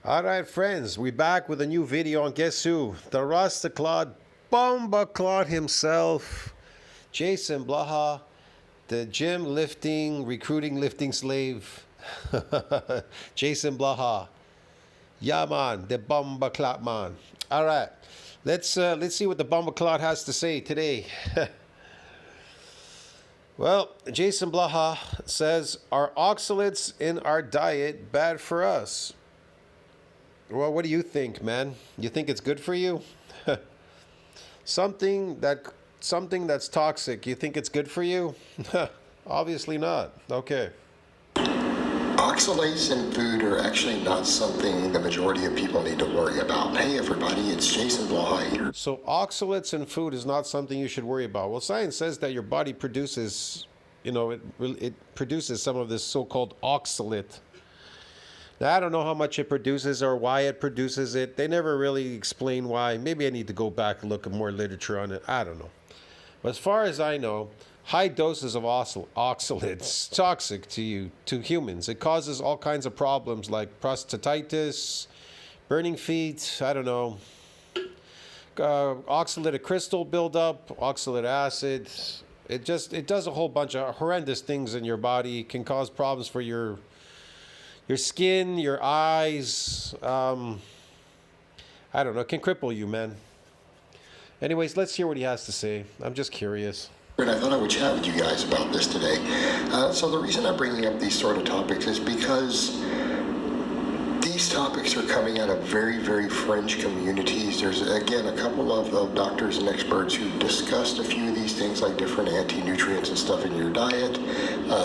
All right, friends, we back with a new video, and guess who? The Rasta Claude, Bomba Claude himself, Jason Blaha, the gym lifting, recruiting lifting slave, Jason Blaha. Yeah, man, the Bomba Claude man. All right, let's see what the Bomba Claude has to say today. Well, Jason Blaha says, are oxalates in our diet bad for us? Well, what do you think, man? You think it's good for you? something that's toxic, you think it's good for you? Obviously not. Okay. Oxalates in food are actually not something the majority of people need to worry about. Hey everybody, it's Jason Blaha here. So oxalates in food is not something you should worry about. Well, science says that your body produces, it produces some of this so-called oxalate. Now, I don't know how much it produces or why it produces it. They never really explain why. Maybe I need to go back and look at more literature on it. I don't know. But as far as I know, high doses of oxalates toxic to humans. It causes all kinds of problems like prostatitis, burning feet, I don't know, oxalatic crystal buildup, oxalic acid. It does a whole bunch of horrendous things in your body. It can cause problems for your skin, your eyes. I don't know. It can cripple you, man. Anyways, let's hear what he has to say. I'm just curious. And I thought I would chat with you guys about this today. So the reason I'm bringing up these sort of topics is because these topics are coming out of very, very fringe communities. There's, again, a couple of doctors and experts who discussed a few of these things, like different anti-nutrients and stuff in your diet.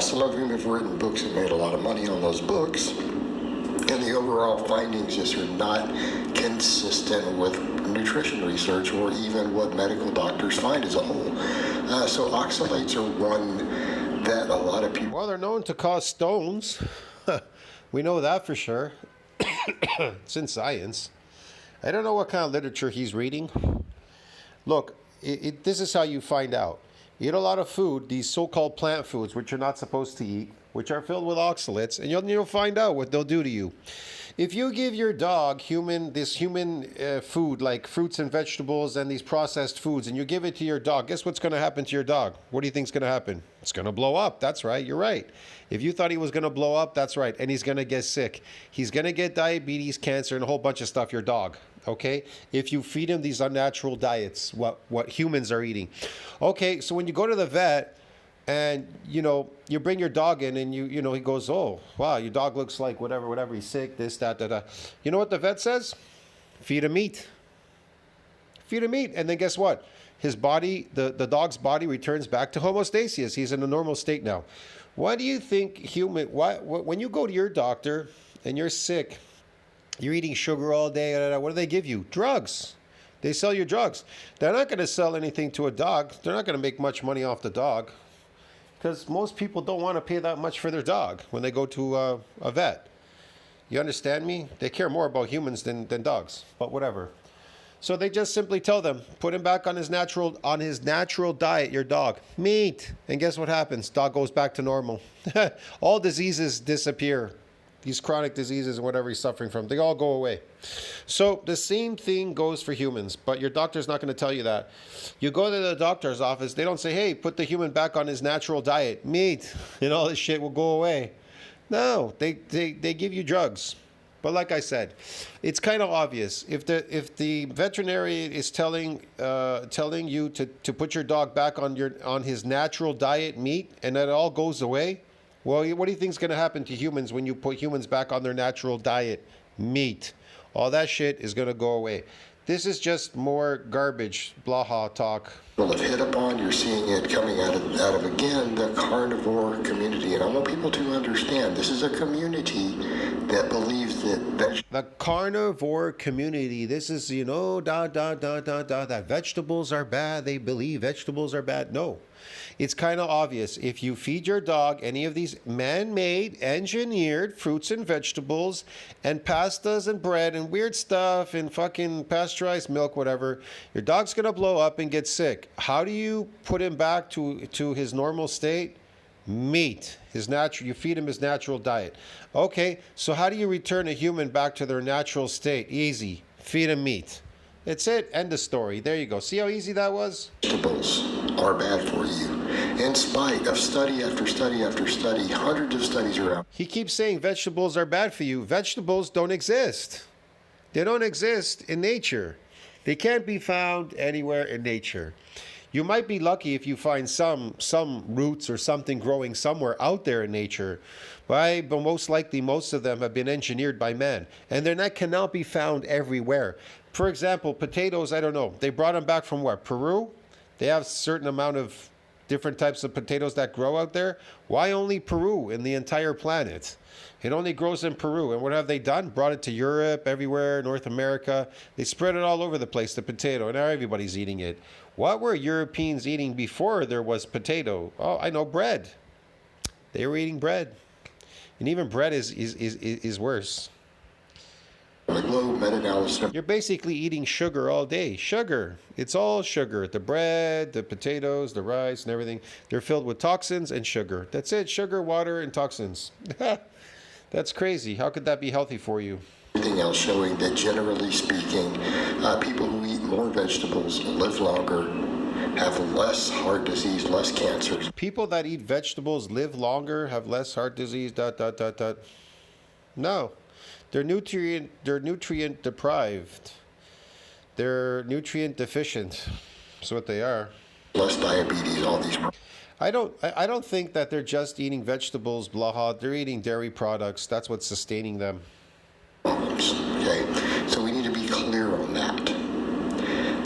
Some of them have written books and made a lot of money on those books. And the overall findings just are not consistent with nutrition research or even what medical doctors find as a whole. So oxalates are one that a lot of people... Well, they're known to cause stones. We know that for sure. It's in science. I don't know what kind of literature he's reading. Look, this is how you find out. You eat a lot of food, these so-called plant foods, which you're not supposed to eat, which are filled with oxalates, and you'll find out what they'll do to you. If you give your dog human food like fruits and vegetables and these processed foods, and you give it to your dog, guess what's going to happen to your dog? What do you think is going to happen? It's going to blow up. That's right. You're right. If you thought he was going to blow up, that's right. And he's going to get sick. He's going to get diabetes, cancer, and a whole bunch of stuff, your dog. Okay? If you feed him these unnatural diets, what humans are eating. Okay, so when you go to the vet, and you bring your dog in, and he goes, oh wow, your dog looks like whatever, he's sick, this, that. You know what the vet says? Feed him meat. And then guess what? His body, the dog's body, returns back to homeostasis. He's in a normal state now. Why do you think when you go to your doctor and you're sick, you're eating sugar all day, what do they give you? Drugs. They sell you drugs. They're not going to sell anything to a dog. They're not going to make much money off the dog, because most people don't want to pay that much for their dog when they go to a vet. You understand me? They care more about humans than dogs, but whatever. So they just simply tell them, put him back on his natural diet, your dog. Meat. And guess what happens? Dog goes back to normal. All diseases disappear. These chronic diseases and whatever he's suffering from, they all go away. So the same thing goes for humans, but your doctor's not going to tell you that. You go to the doctor's office, they don't say, hey, put the human back on his natural diet, meat, and all this shit will go away. No, they give you drugs. But like I said, it's kind of obvious. If the veterinarian is telling you to put your dog back on his natural diet, meat, and that all goes away, well, what do you think is going to happen to humans when you put humans back on their natural diet? Meat. All that shit is going to go away. This is just more garbage, Blaha talk. Well, have hit upon, you're seeing it coming out of again, the carnivore community. And I want people to understand, this is a community that believes that... The carnivore community, this is, that vegetables are bad. They believe vegetables are bad. No. It's kind of obvious. If you feed your dog any of these man-made, engineered fruits and vegetables and pastas and bread and weird stuff and fucking pasteurized milk, whatever, your dog's going to blow up and get sick. How do you put him back to his normal state? Meat. You feed him his natural diet. Okay, so how do you return a human back to their natural state? Easy. Feed him meat. It's it. End of story. There you go. See how easy that was? Vegetables are bad for you. In spite of study after study after study, hundreds of studies are out. He keeps saying vegetables are bad for you. Vegetables don't exist. They don't exist in nature. They can't be found anywhere in nature. You might be lucky if you find some roots or something growing somewhere out there in nature, but most likely most of them have been engineered by man, and cannot be found everywhere. For example, potatoes, I don't know. They brought them back from what? Peru? They have a certain amount of different types of potatoes that grow out there. Why only Peru in the entire planet? It only grows in Peru. And what have they done? Brought it to Europe, everywhere, North America. They spread it all over the place, the potato, and now everybody's eating it. What were Europeans eating before there was potato? Oh, I know, bread. They were eating bread. And even bread is worse. The globe meta-analysis. You're basically eating sugar all day. Sugar. It's all sugar. The bread, the potatoes, the rice, and everything. They're filled with toxins and sugar. That's it. Sugar, water, and toxins. That's crazy. How could that be healthy for you? Everything else showing that generally speaking, people who eat more vegetables live longer, have less heart disease, less cancers. People that eat vegetables live longer, have less heart disease, ... No. They're nutrient deprived. They're nutrient deficient. That's what they are. Less diabetes, all these. I don't think that they're just eating vegetables, Blaha. They're eating dairy products. That's what's sustaining them. Problems. Okay, so we need to be clear on that.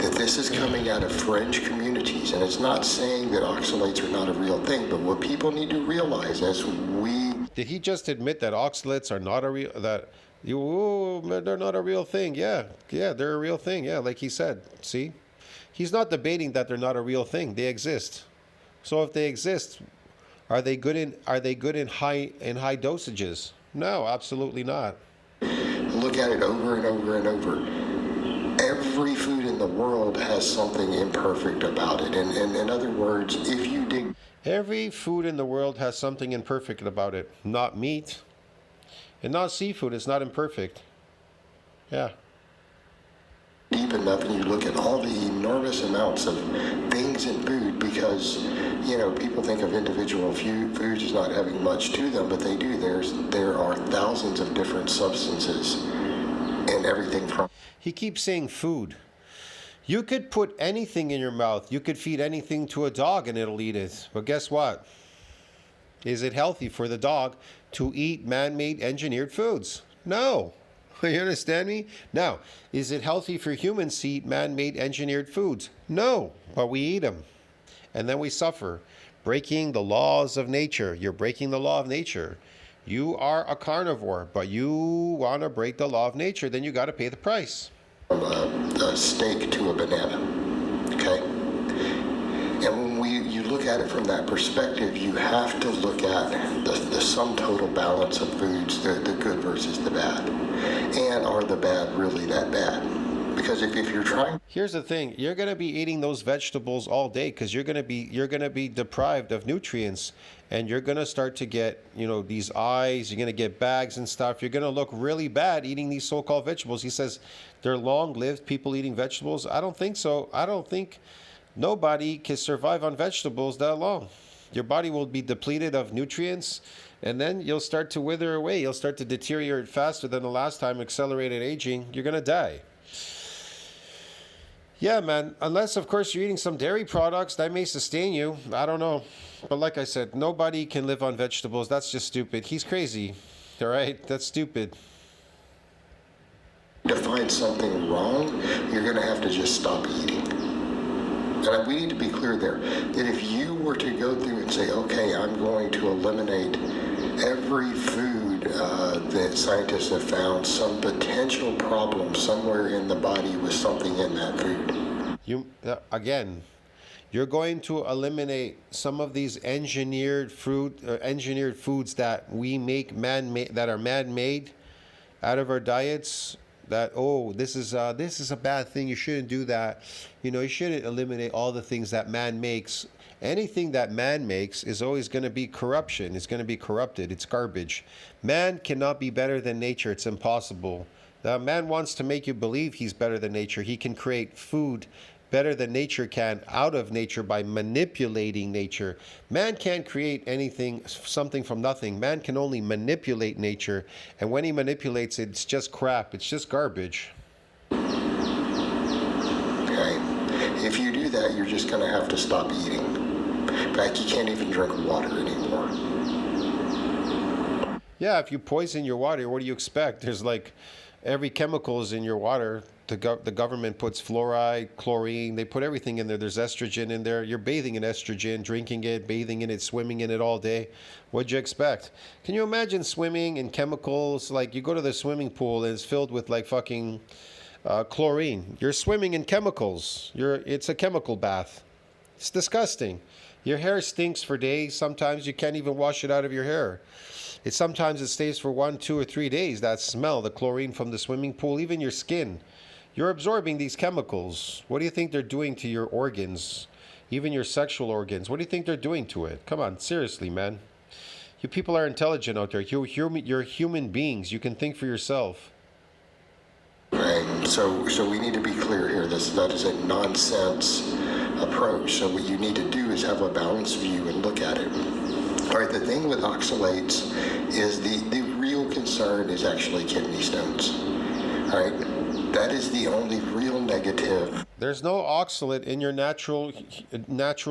That this is coming out of fringe communities, and it's not saying that oxalates are not a real thing, but what people need to realize as we. Did he just admit that oxalates are not a real they're not a real thing? Yeah, they're a real thing. Yeah, like he said. See, he's not debating that they're not a real thing. They exist. So if they exist, are they good in high dosages? No, absolutely not. Look at it over and over and over. Every food in the world has something imperfect about it. And in other words, if you dig. Every food in the world has something imperfect about it. Not meat. And not seafood. It's not imperfect. Yeah. Deep enough and you look at all the enormous amounts of things in food because, people think of individual foods as not having much to them, but they do. There are thousands of different substances and everything from. He keeps saying food. You could put anything in your mouth. You could feed anything to a dog and it'll eat it. But guess what? Is it healthy for the dog to eat man-made engineered foods? No. You understand me? Now, is it healthy for humans to eat man-made engineered foods? No, but we eat them. And then we suffer, breaking the laws of nature. You're breaking the law of nature. You are a carnivore, but you want to break the law of nature, then you got to pay the price. From a steak to a banana, okay? And when you look at it from that perspective, you have to look at the sum total balance of foods, the good versus the bad. And are the bad really that bad? Because if you're trying. Here's the thing: you're going to be eating those vegetables all day because you're going to be deprived of nutrients, and you're going to start to get these eyes. You're going to get bags and stuff. You're going to look really bad eating these so-called vegetables. He says they're long-lived. People eating vegetables. I don't think so. I don't think nobody can survive on vegetables that long. Your body will be depleted of nutrients, and then you'll start to wither away. You'll start to deteriorate faster than the last time. Accelerated aging. You're going to die. Yeah, man. Unless, of course, you're eating some dairy products, that may sustain you. I don't know. But like I said, nobody can live on vegetables. That's just stupid. He's crazy. All right? That's stupid. To find something wrong, you're going to have to just stop eating. And we need to be clear there that if you were to go through and say, okay, I'm going to eliminate every food that scientists have found some potential problem somewhere in the body with something in that food. You're going to eliminate some of these engineered foods that we make that are man-made out of our diets. that, oh, this is a bad thing, you shouldn't do that. You shouldn't eliminate all the things that man makes. Anything that man makes is always going to be corruption. It's going to be corrupted. It's garbage. Man cannot be better than nature. It's impossible. Man wants to make you believe he's better than nature. He can create food better than nature can out of nature by manipulating nature. Man can't create something from nothing. Man can only manipulate nature, and when he manipulates it, it's just crap. It's just garbage. Okay. If you do that, you're just going to have to stop eating. In fact, you can't even drink water anymore. Yeah, if you poison your water, what do you expect? There's like every chemical is in your water. The government puts fluoride, chlorine, they put everything in there. There's estrogen in there. You're bathing in estrogen, drinking it, bathing in it, swimming in it all day. What'd you expect? Can you imagine swimming in chemicals? Like you go to the swimming pool and it's filled with like fucking chlorine. You're swimming in chemicals. It's a chemical bath. It's disgusting. Your hair stinks for days. Sometimes you can't even wash it out of your hair. Sometimes it stays for 1, 2, or 3 days. That smell, the chlorine from the swimming pool, even your skin. You're absorbing these chemicals. What do you think they're doing to your organs? Even your sexual organs. What do you think they're doing to it? Come on, seriously, man. You people are intelligent out there. You're human beings. You can think for yourself. Right. So we need to be clear here. That is a nonsense approach. So what you need to do is have a balanced view and look at it. All right. The thing with oxalates is the real concern is actually kidney stones. All right. That is the only real negative. There's no oxalate in your natural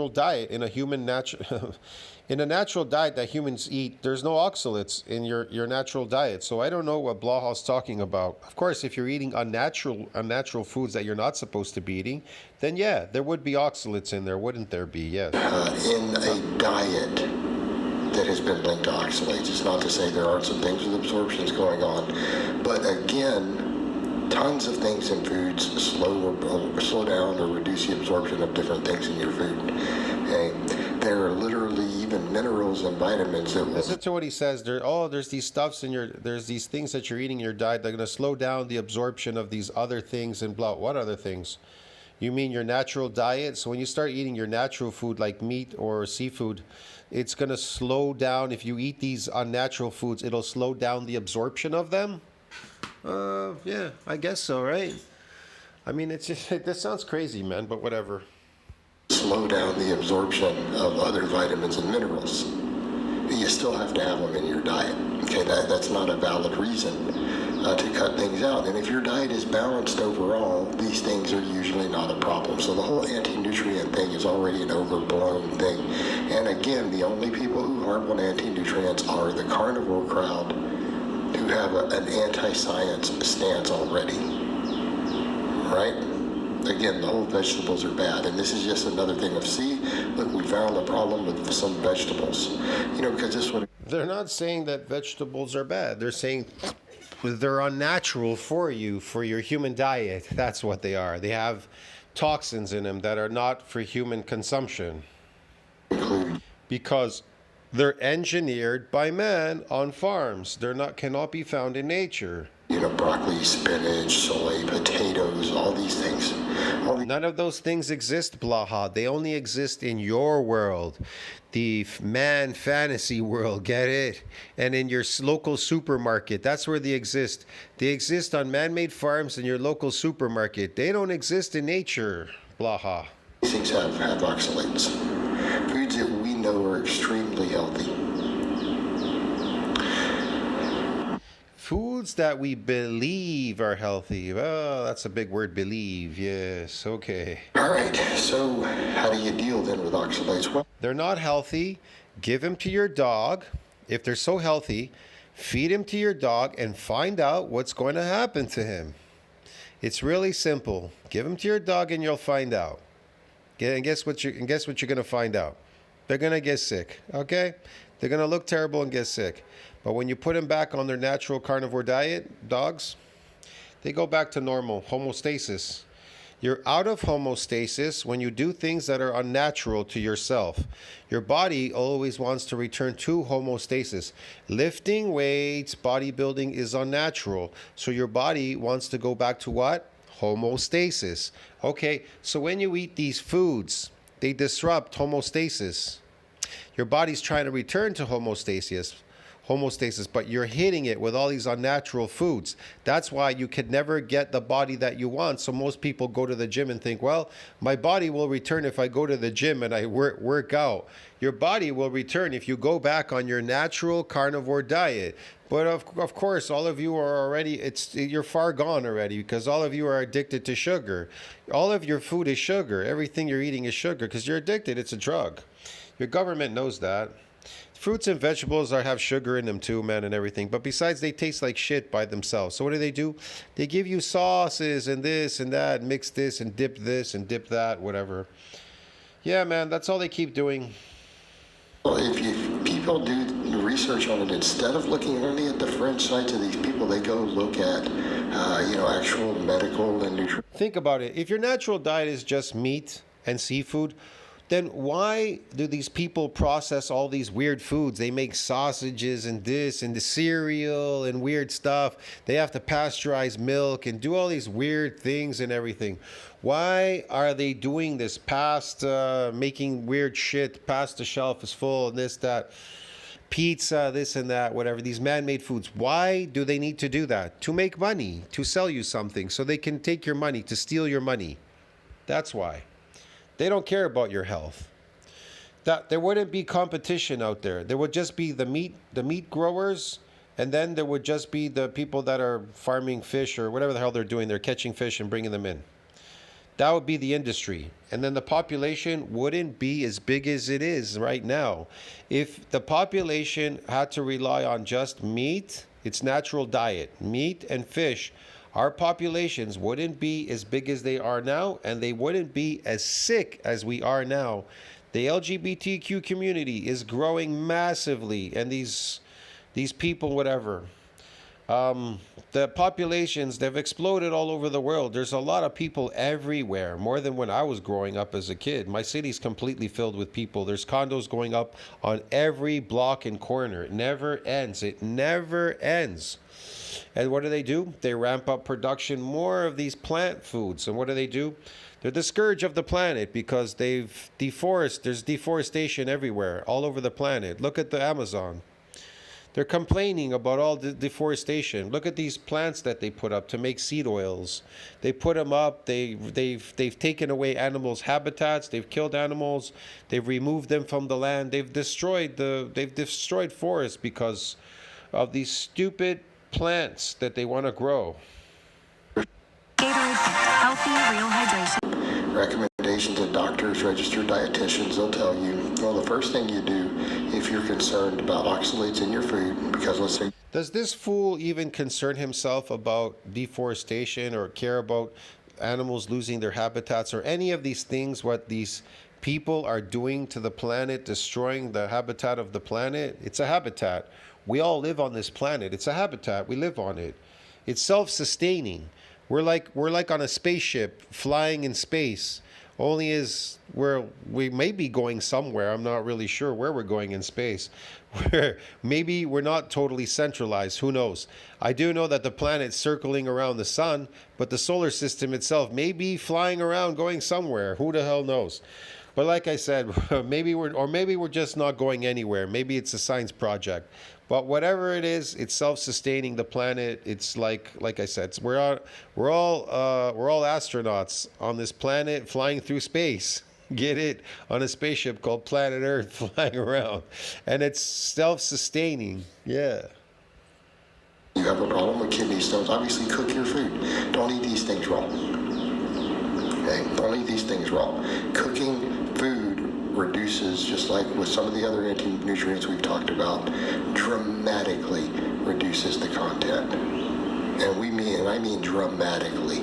diet. In a in a natural diet that humans eat, there's no oxalates in your natural diet. So I don't know what Blaha's talking about. Of course, if you're eating unnatural foods that you're not supposed to be eating, then yeah, there would be oxalates in there, wouldn't there be? Yes. In a diet that has been linked to oxalates. It's not to say there aren't some things with absorptions going on, but again, tons of things in foods slow down or reduce the absorption of different things in your food. Okay? There are literally even minerals and vitamins that will... Listen to what he says. There's these there's these things that you're eating in your diet that are going to slow down the absorption of these other things and blah. What other things? You mean your natural diet? So when you start eating your natural food like meat or seafood, it's going to slow down. If you eat these unnatural foods, it'll slow down the absorption of them? Yeah, I guess so, right? I mean, this sounds crazy, man, but whatever. Slow down the absorption of other vitamins and minerals. You still have to have them in your diet. Okay, that's not a valid reason to cut things out. And if your diet is balanced overall, these things are usually not a problem. So the whole anti-nutrient thing is already an overblown thing. And again, the only people who harp on anti-nutrients are the carnivore crowd who have an anti-science stance already, right? Again, the whole vegetables are bad, and this is just another thing of, see, look, we found a problem with some vegetables. Because this one... They're not saying that vegetables are bad. They're saying they're unnatural for you, for your human diet. That's what they are. They have toxins in them that are not for human consumption. Because they're engineered by man on farms. Cannot be found in nature. Broccoli, spinach, soy, potatoes, all these things. None of those things exist, Blaha. They only exist in your world. The man fantasy world, get it? And in your local supermarket. That's where they exist. They exist on man-made farms in your local supermarket. They don't exist in nature, Blaha. These things have oxalates. Foods that we know are extremely healthy. Foods that we believe are healthy. Well, that's a big word, believe. Yes, okay. All right, so how do you deal then with oxalates? Well, they're not healthy. Give them to your dog. If they're so healthy, feed him to your dog and find out what's going to happen to him. It's really simple. Give him to your dog and you'll find out. And guess what you're going to find out? They're going to get sick, okay? They're going to look terrible and get sick. But when you put them back on their natural carnivore diet, dogs, they go back to normal, homeostasis. You're out of homeostasis when you do things that are unnatural to yourself. Your body always wants to return to homeostasis. Lifting weights, bodybuilding is unnatural. So your body wants to go back to what? Homeostasis. Okay, so when you eat these foods, they disrupt homeostasis. Your body's trying to return to homeostasis, but you're hitting it with all these unnatural foods. That's why you could never get the body that you want. So most people go to the gym and think, well, my body will return if I go to the gym and I work out. Your body will return if you go back on your natural carnivore diet. But of course, all of you are already, you're far gone already, because all of you are addicted to sugar. All of your food is sugar. Everything you're eating is sugar because you're addicted. It's a drug. Your government knows that. Fruits and vegetables have sugar in them too, man, and everything. But besides, they taste like shit by themselves. So what do? They give you sauces and this and that, mix this and dip that, whatever. Yeah, man, that's all they keep doing. Well, if people do research on it, instead of looking only at the fringe sites of these people, they go look at, actual medical and nutrition. Think about it. If your natural diet is just meat and seafood, then why do these people process all these weird foods? They make sausages and this and the cereal and weird stuff. They have to pasteurize milk and do all these weird things and everything. Why are they doing this past making weird shit past the shelf is full and this, that, pizza, this and that, whatever, these man-made foods? Why do they need to do that? To make money, to sell you something so they can take your money, to steal your money. That's why. They don't care about your health. That there wouldn't be competition out there. There would just be the meat growers, and then there would just be the people that are farming fish or whatever the hell they're doing. They're catching fish and bringing them in. That would be the industry. And then the population wouldn't be as big as it is right now. If the population had to rely on just meat, its natural diet, meat and fish, our populations wouldn't be as big as they are now, and they wouldn't be as sick as we are now. The LGBTQ community is growing massively, and these people, whatever, the populations, they've exploded all over the world. There's a lot of people everywhere, more than when I was growing up as a kid. My city's completely filled with people. There's condos going up on every block and corner. It never ends. It never ends. And what do? They ramp up production more of these plant foods. And what do? They're the scourge of the planet because there's deforestation everywhere, all over the planet. Look at the Amazon. They're complaining about all the deforestation. Look at these plants that they put up to make seed oils. They put them up. They've taken away animals' habitats. They've killed animals. They've removed them from the land. They've destroyed forests because of these stupid plants that they want to grow. Healthy, real hydration. Recommendations of doctors, registered dietitians, they'll tell you, well, the first thing you do if you're concerned about oxalates in your food, because let's say... Does this fool even concern himself about deforestation or care about animals losing their habitats or any of these things, what these people are doing to the planet, destroying the habitat of the planet? It's a habitat. We all live on this planet. It's a habitat. We live on it. It's self-sustaining. We're like on a spaceship flying in space. Only is where we may be going somewhere. I'm not really sure where we're going in space. Where maybe we're not totally centralized. Who knows? I do know that the planet's circling around the sun, but the solar system itself may be flying around going somewhere. Who the hell knows? But like I said, maybe we're just not going anywhere. Maybe it's a science project. But whatever it is, it's self-sustaining the planet. It's like I said, we're all astronauts on this planet flying through space. Get it? On a spaceship called Planet Earth flying around. And it's self-sustaining. Yeah. You have a problem with kidney stones, obviously cook your food. Don't eat these things raw. Okay? Don't eat these things raw. Cooking food reduces, just like with some of the other anti-nutrients we've talked about, dramatically reduces the content. And I mean dramatically.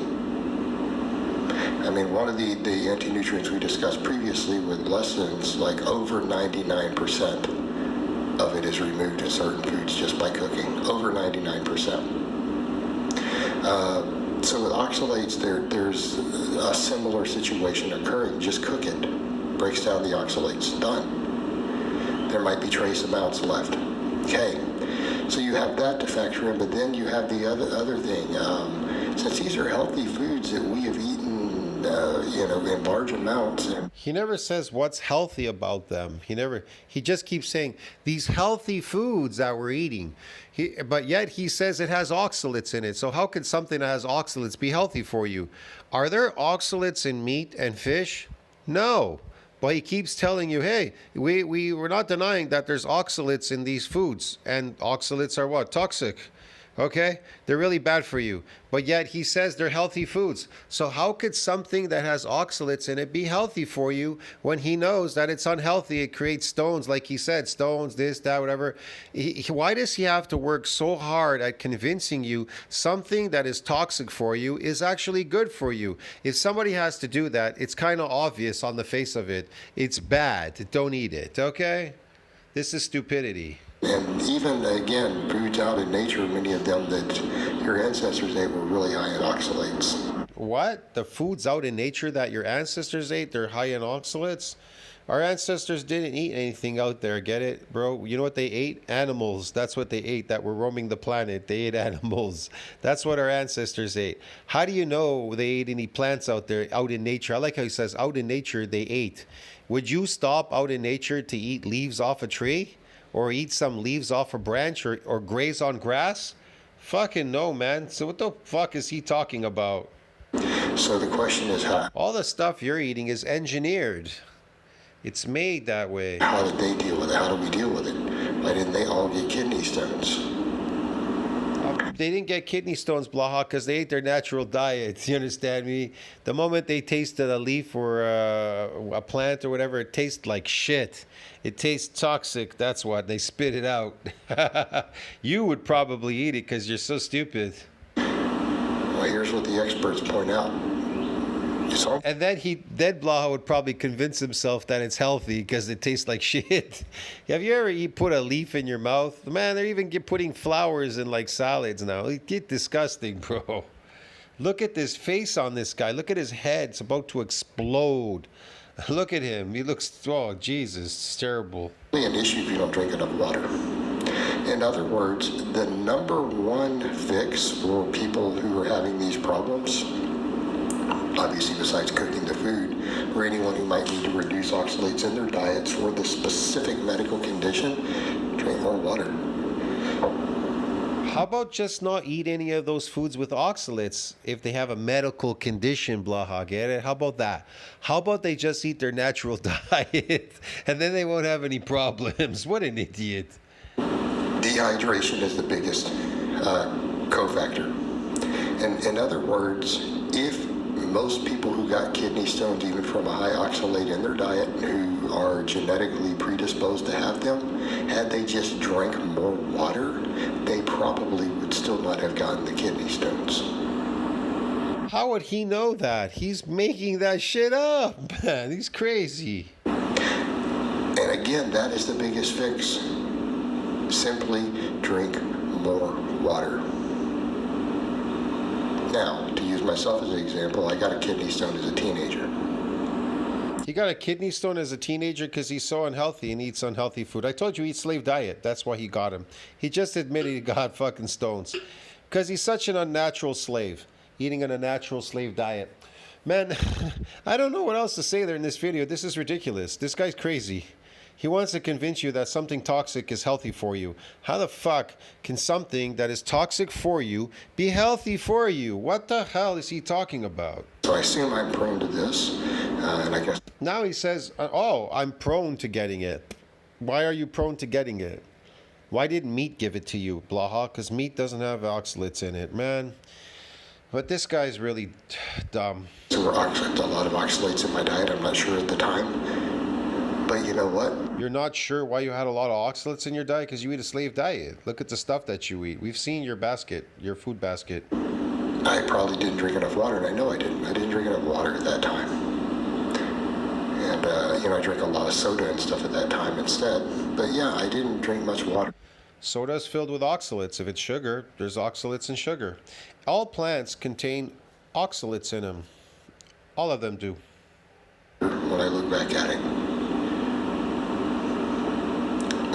I mean, one of the anti-nutrients we discussed previously with lessons, like over 99% of it is removed in certain foods just by cooking. Over 99%. So oxalates, there's a similar situation occurring. Just cook it. Breaks down the oxalates. Done. There might be trace amounts left. Okay. So you have that to factor in, but then you have the other thing. Since these are healthy foods that we have eaten, in large amounts. He never says what's healthy about them. He just keeps saying these healthy foods that we're eating. But yet he says it has oxalates in it. So how could something that has oxalates be healthy for you? Are there oxalates in meat and fish? No. But he keeps telling you, hey, we're not denying that there's oxalates in these foods. And oxalates are what? Toxic. Okay? They're really bad for you. But yet he says they're healthy foods. So how could something that has oxalates in it be healthy for you when he knows that it's unhealthy? It creates stones, like he said, stones, this, that, whatever. Why does he have to work so hard at convincing you something that is toxic for you is actually good for you? If somebody has to do that, it's kind of obvious on the face of it. It's bad. Don't eat it, okay? This is stupidity. And even, again, foods out in nature, many of them that your ancestors ate were really high in oxalates. What? The foods out in nature that your ancestors ate, they're high in oxalates? Our ancestors didn't eat anything out there, get it, bro? You know what they ate? Animals. That's what they ate that were roaming the planet. They ate animals. That's what our ancestors ate. How do you know they ate any plants out there, out in nature? I like how he says, out in nature, they ate. Would you stop out in nature to eat leaves off a tree? Or eat some leaves off a branch, or graze on grass? Fucking no, man. So what the fuck is he talking about? So the question is how? All the stuff you're eating is engineered. It's made that way. How did they deal with it? How do we deal with it? Why didn't they all get kidney stones? They didn't get kidney stones, Blaha, because they ate their natural diet. You understand me? The moment they tasted a leaf or a plant or whatever, it tastes like shit. It tastes toxic. That's what. They spit it out. You would probably eat it because you're so stupid. Well, here's what the experts point out. And then Blaha would probably convince himself that it's healthy because it tastes like shit. Have you ever put a leaf in your mouth? Man, they're even putting flowers in like salads now. It get disgusting, bro. Look at this face on this guy. Look at his head. It's about to explode. Look at him. He looks, oh, Jesus, it's terrible. It's an issue if you don't drink enough water. In other words, the number one fix for people who are having these problems, obviously besides cooking the food, or anyone who might need to reduce oxalates in their diets for the specific medical condition, drink more water. How about just not eat any of those foods with oxalates if they have a medical condition, Blaha, get it? How about that? How about they just eat their natural diet and then they won't have any problems? What an idiot. Dehydration is the biggest cofactor. And in other words, if most people who got kidney stones, even from a high oxalate in their diet, who are genetically predisposed to have them, had they just drank more water, they probably would still not have gotten the kidney stones. How would he know that? He's making that shit up, man. He's crazy. And again, that is the biggest fix. Simply drink more water. Now, to use myself as an example, I got a kidney stone as a teenager. He got a kidney stone as a teenager because he's so unhealthy and eats unhealthy food. I told you, eat slave diet. That's why he got him. He just admitted he got fucking stones. Because he's such an unnatural slave, eating an unnatural slave diet. Man, I don't know what else to say there in this video. This is ridiculous. This guy's crazy. He wants to convince you that something toxic is healthy for you. How the fuck can something that is toxic for you be healthy for you? What the hell is he talking about? So I assume I'm prone to this, and I guess... Now he says, oh, I'm prone to getting it. Why are you prone to getting it? Why didn't meat give it to you, Blaha? Because meat doesn't have oxalates in it, man. But this guy's really dumb. There were a lot of oxalates in my diet. I'm not sure at the time. But you know what? You're not sure why you had a lot of oxalates in your diet? Because you eat a slave diet. Look at the stuff that you eat. We've seen your basket, your food basket. I probably didn't drink enough water, and I know I didn't. I didn't drink enough water at that time. And, I drank a lot of soda and stuff at that time instead. But yeah, I didn't drink much water. Soda is filled with oxalates. If it's sugar, there's oxalates in sugar. All plants contain oxalates in them. All of them do. When I look back at it.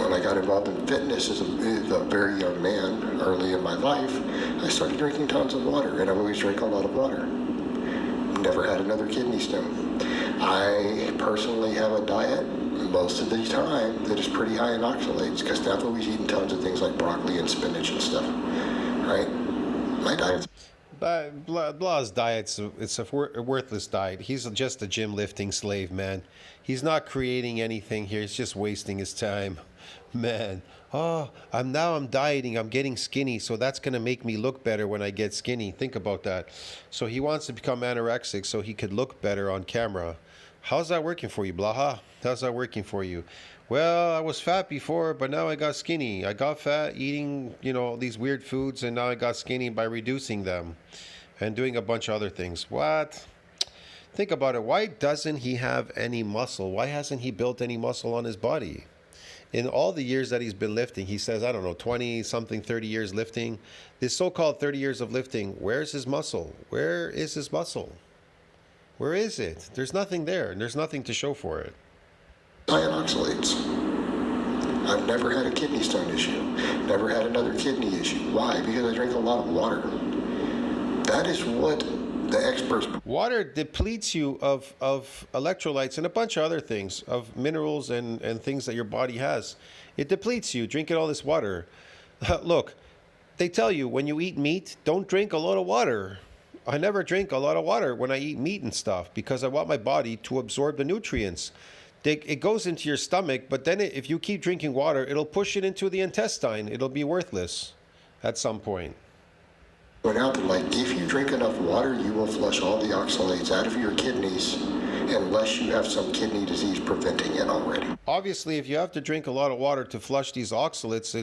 When I got involved in fitness as a very young man, early in my life, I started drinking tons of water, and I've always drank a lot of water. Never had another kidney stone. I personally have a diet most of the time that is pretty high in oxalates because I've always eaten tons of things like broccoli and spinach and stuff, right? My diet's But Blaha's diet's it's a worthless diet. He's just a gym lifting slave, man. He's not creating anything here. He's just wasting his time, man. Oh, I'm dieting. I'm getting skinny, so that's gonna make me look better when I get skinny. Think about that. So he wants to become anorexic so he could look better on camera. How's that working for you, Blaha? How's that working for you? Well, I was fat before, but now I got skinny. I got fat eating, these weird foods, and now I got skinny by reducing them and doing a bunch of other things. What? Think about it. Why doesn't he have any muscle? Why hasn't he built any muscle on his body? In all the years that he's been lifting, he says, I don't know, 20 something, 30 years lifting. This so-called 30 years of lifting, where's his muscle? Where is his muscle? Where is it? There's nothing there, and there's nothing to show for it. high in oxalates. I've never had a kidney stone issue. Never had another kidney issue. Why? Because I drink a lot of water. That is what the experts... Water depletes you of electrolytes and a bunch of other things, of minerals and things that your body has. It depletes you, drinking all this water. Look, they tell you when you eat meat, don't drink a lot of water. I never drink a lot of water when I eat meat and stuff because I want my body to absorb the nutrients. It goes into your stomach, but then if you keep drinking water, it'll push it into the intestine. It'll be worthless at some point. Point out that, like, if you drink enough water, you will flush all the oxalates out of your kidneys unless you have some kidney disease preventing it already. Obviously, if you have to drink a lot of water to flush these oxalates,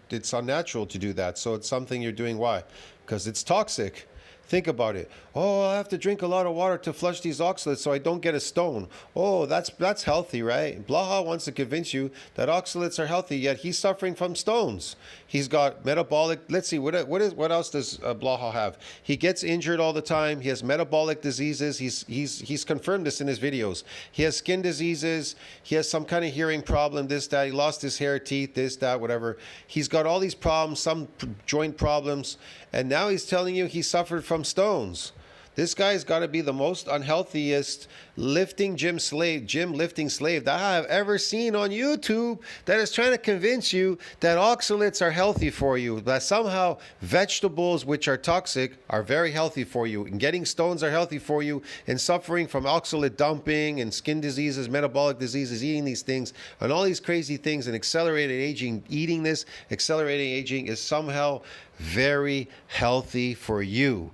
it's unnatural to do that. So it's something you're doing. Why? Because it's toxic. Think about it. Oh, I have to drink a lot of water to flush these oxalates so I don't get a stone. Oh, that's healthy, right? Blaha wants to convince you that oxalates are healthy, yet he's suffering from stones. He's got metabolic. Let's see, what else does Blaha have? He gets injured all the time. He has metabolic diseases. He's confirmed this in his videos. He has skin diseases. He has some kind of hearing problem. This, that. He lost his hair, teeth. This, that, whatever. He's got all these problems. Some joint problems. And now he's telling you he suffered from stones. This guy's got to be the most unhealthiest gym lifting slave that I have ever seen on YouTube that is trying to convince you that oxalates are healthy for you, that somehow vegetables, which are toxic, are very healthy for you, and getting stones are healthy for you, and suffering from oxalate dumping and skin diseases, metabolic diseases, eating these things, and all these crazy things, and accelerated aging, eating this, accelerating aging is somehow very healthy for you.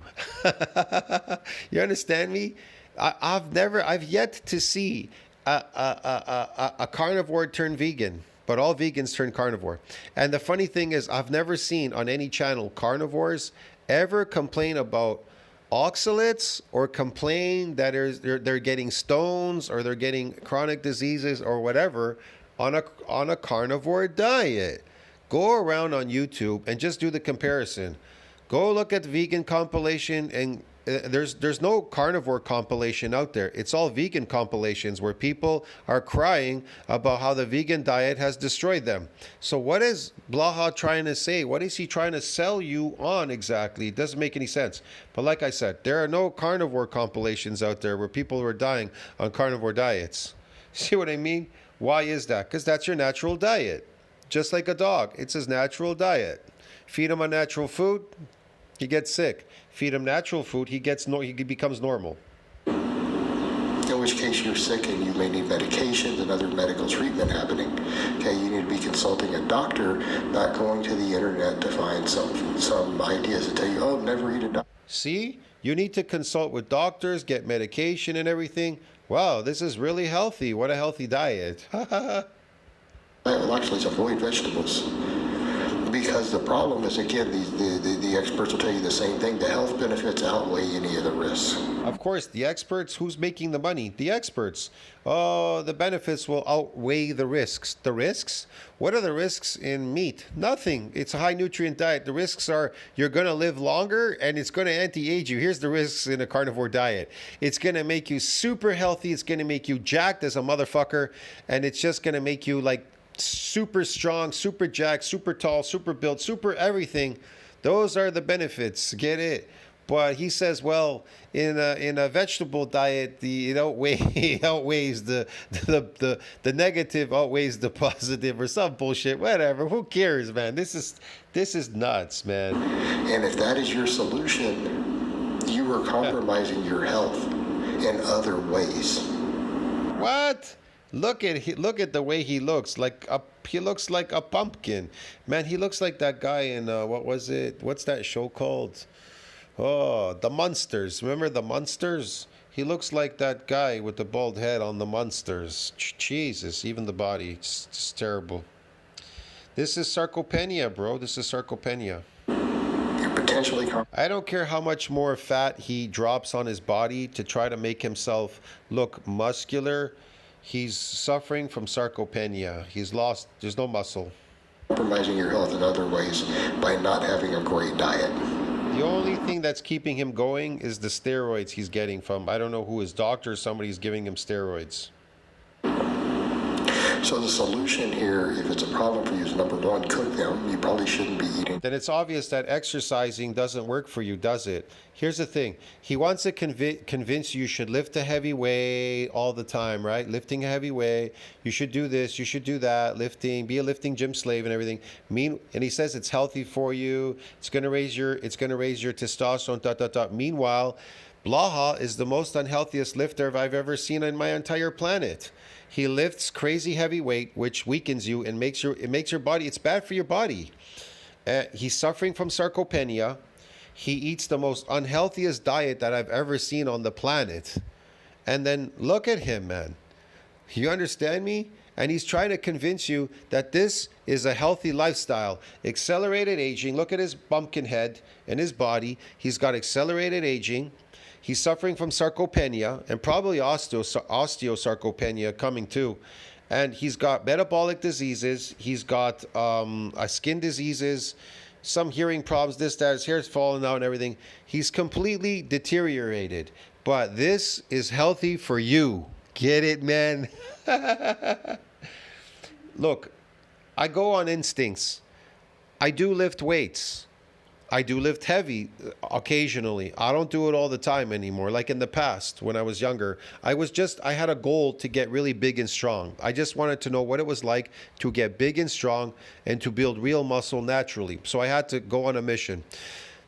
You understand me? I've yet to see a carnivore turn vegan, but all vegans turn carnivore. And the funny thing is, I've never seen on any channel carnivores ever complain about oxalates or complain that they're getting stones or they're getting chronic diseases or whatever on a carnivore diet. Go around on YouTube and just do the comparison. Go look at the vegan compilation, and there's no carnivore compilation out there. It's all vegan compilations where people are crying about how the vegan diet has destroyed them. So what is Blaha trying to say? What is he trying to sell you on exactly? It doesn't make any sense. But like I said, there are no carnivore compilations out there where people are dying on carnivore diets. See what I mean? Why is that? Because that's your natural diet. Just like a dog, it's his natural diet. Feed him unnatural food, he gets sick. Feed him natural food, he becomes normal. In which case you're sick and you may need medications and other medical treatment happening. Okay, you need to be consulting a doctor, not going to the internet to find some ideas that tell you, oh, never eat a dog. See, you need to consult with doctors, get medication and everything. Wow, this is really healthy. What a healthy diet. Well, actually, avoid vegetables. Because the problem is, again, the experts will tell you the same thing. The health benefits outweigh any of the risks. Of course, the experts, who's making the money? The experts. Oh, the benefits will outweigh the risks. The risks? What are the risks in meat? Nothing. It's a high nutrient diet. The risks are you're going to live longer and it's going to anti-age you. Here's the risks in a carnivore diet. It's going to make you super healthy. It's going to make you jacked as a motherfucker. And it's just going to make you like super strong, super jacked, super tall, super built, super everything. Those are the benefits. Get it? But he says, well, in a vegetable diet, it outweighs the negative outweighs the positive or some bullshit. Whatever. Who cares, man? This is nuts, man. And if that is your solution, you are compromising your health in other ways. What? Look at the way he looks. He looks like a pumpkin, man. He looks like that guy in what was it? What's that show called? Oh, the Munsters. Remember the Munsters? He looks like that guy with the bald head on the Munsters. Jesus, even the body. It's terrible. This is sarcopenia, bro. This is sarcopenia. Potentially. I don't care how much more fat he drops on his body to try to make himself look muscular. He's suffering from sarcopenia. He's lost. There's no muscle. Compromising your health in other ways by not having a great diet. The only thing that's keeping him going is the steroids he's getting from, I don't know who, his doctor or somebody's giving him steroids. So the solution here, if it's a problem for you, is number one, cook them. You probably shouldn't be eating. Then it's obvious that exercising doesn't work for you, does it? Here's the thing. He wants to convince you should lift a heavy weight all the time, right? Lifting a heavy weight. You should do this. You should do that. Lifting. Be a lifting gym slave and everything. And he says it's healthy for you. It's gonna raise your testosterone. Meanwhile, Blaha is the most unhealthiest lifter I've ever seen on my entire planet. He lifts crazy heavy weight, which weakens you and makes your body. It's bad for your body. He's suffering from sarcopenia. He eats the most unhealthiest diet that I've ever seen on the planet. And then look at him, man. You understand me? And he's trying to convince you that this is a healthy lifestyle. Accelerated aging. Look at his pumpkin head and his body. He's got accelerated aging. He's suffering from sarcopenia and probably osteosarcopenia coming too. And he's got metabolic diseases. He's got skin diseases, some hearing problems, this, that, his hair's falling out and everything. He's completely deteriorated. But this is healthy for you. Get it, man? Look, I go on instincts. I do lift weights. I do lift heavy occasionally. I don't do it all the time anymore. Like in the past, when I was younger, I had a goal to get really big and strong. I just wanted to know what it was like to get big and strong and to build real muscle naturally. So I had to go on a mission.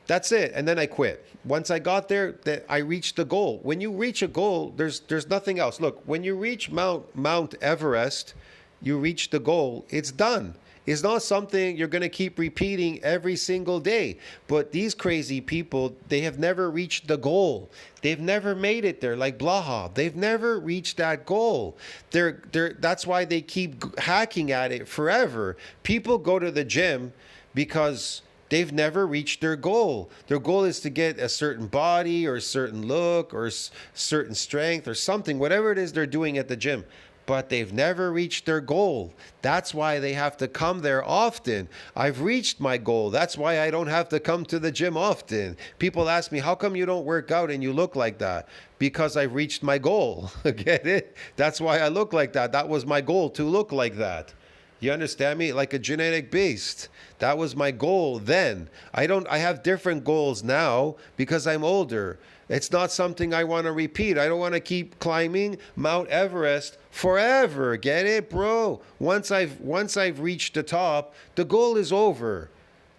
That's it. And then I quit. Once I got there, I reached the goal. When you reach a goal, there's nothing else. Look, when you reach Mount Everest, you reach the goal. It's done. It's not something you're going to keep repeating every single day. But these crazy people, they have never reached the goal. They've never made it there, like Blaha. They've never reached that goal. That's why they keep hacking at it forever. People go to the gym because they've never reached their goal. Their goal is to get a certain body or a certain look or certain strength or something, whatever it is they're doing at the gym. But they've never reached their goal. That's why they have to come there often. I've reached my goal. That's why I don't have to come to the gym often. People ask me, how come you don't work out and you look like that? Because I've reached my goal. Get it? That's why I look like that. That was my goal, to look like that. You understand me? Like a genetic beast. That was my goal then. I have different goals now because I'm older. It's not something I want to repeat. I don't want to keep climbing Mount Everest forever. Get it, bro? Once I've reached the top, the goal is over.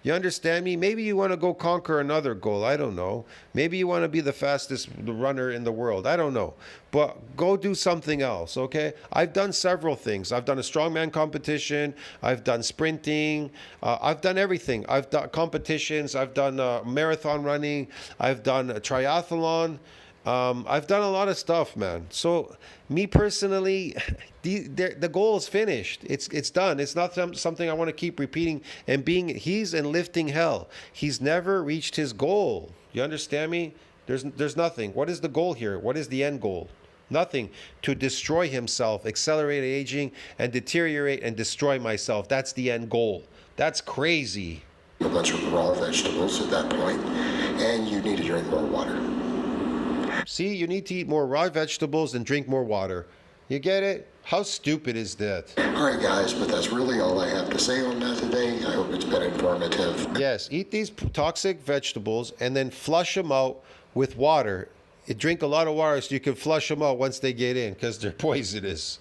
You understand me? Maybe you want to go conquer another goal. I don't know. Maybe you want to be the fastest runner in the world. I don't know. But go do something else, okay? I've done several things. I've done a strongman competition. I've done sprinting. I've done everything. I've done competitions. I've done marathon running. I've done a triathlon. I've done a lot of stuff, man. So, me personally, the goal is finished. It's done. It's not something I want to keep repeating and being. He's in lifting hell. He's never reached his goal. You understand me? There's nothing. What is the goal here? What is the end goal? Nothing. To destroy himself, accelerate aging, and deteriorate and destroy myself. That's the end goal. That's crazy. A bunch of raw vegetables at that point, and you need to drink more water. See, you need to eat more raw vegetables and drink more water. You get it? How stupid is that? All right, guys, but that's really all I have to say on that today. I hope it's been informative. Yes, eat these toxic vegetables and then flush them out with water. Drink a lot of water so you can flush them out once they get in because they're poisonous.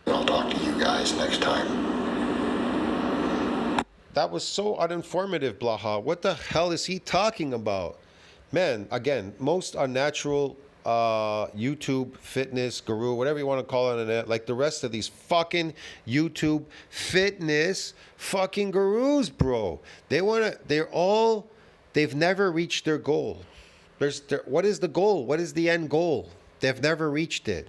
I'll talk to you guys next time. That was so uninformative, Blaha. What the hell is he talking about? Man, again, most unnatural YouTube fitness guru, whatever you want to call it on the net, like the rest of these fucking YouTube fitness fucking gurus, bro. They've never reached their goal. What is the goal? What is the end goal? They've never reached it.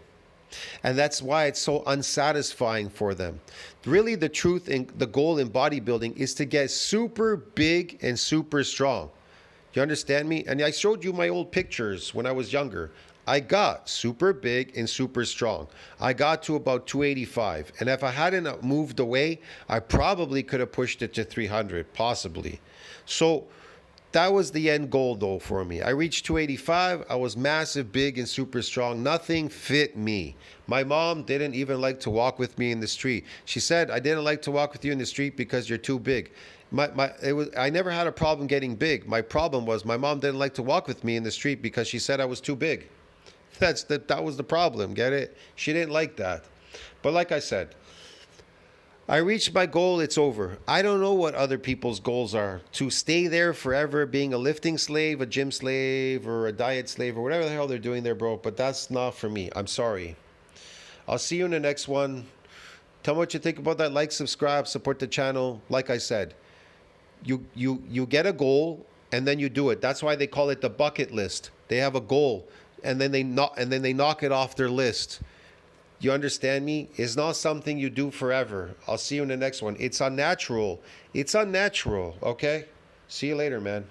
And that's why it's so unsatisfying for them. Really, the truth and the goal in bodybuilding is to get super big and super strong. You understand me? And I showed you my old pictures when I was younger. I got super big and super strong. I got to about 285. And if I hadn't moved away, I probably could have pushed it to 300, possibly. So that was the end goal, though, for me. I reached 285. I was massive, big, and super strong. Nothing fit me. My mom didn't even like to walk with me in the street. She said, I didn't like to walk with you in the street because you're too big. I never had a problem getting big. My problem was my mom didn't like to walk with me in the street because she said I was too big. That was the problem, get it? She didn't like that. But like I said, I reached my goal, it's over. I don't know what other people's goals are. To stay there forever, being a lifting slave, a gym slave, or a diet slave, or whatever the hell they're doing there, bro. But that's not for me. I'm sorry. I'll see you in the next one. Tell me what you think about that. Like, subscribe, support the channel. Like I said, you get a goal and then you do it. That's why they call it the bucket list. They have a goal and then they knock it off their list. You understand me? It's not something you do forever. I'll see you in the next one. It's unnatural. It's unnatural, okay? See you later, man.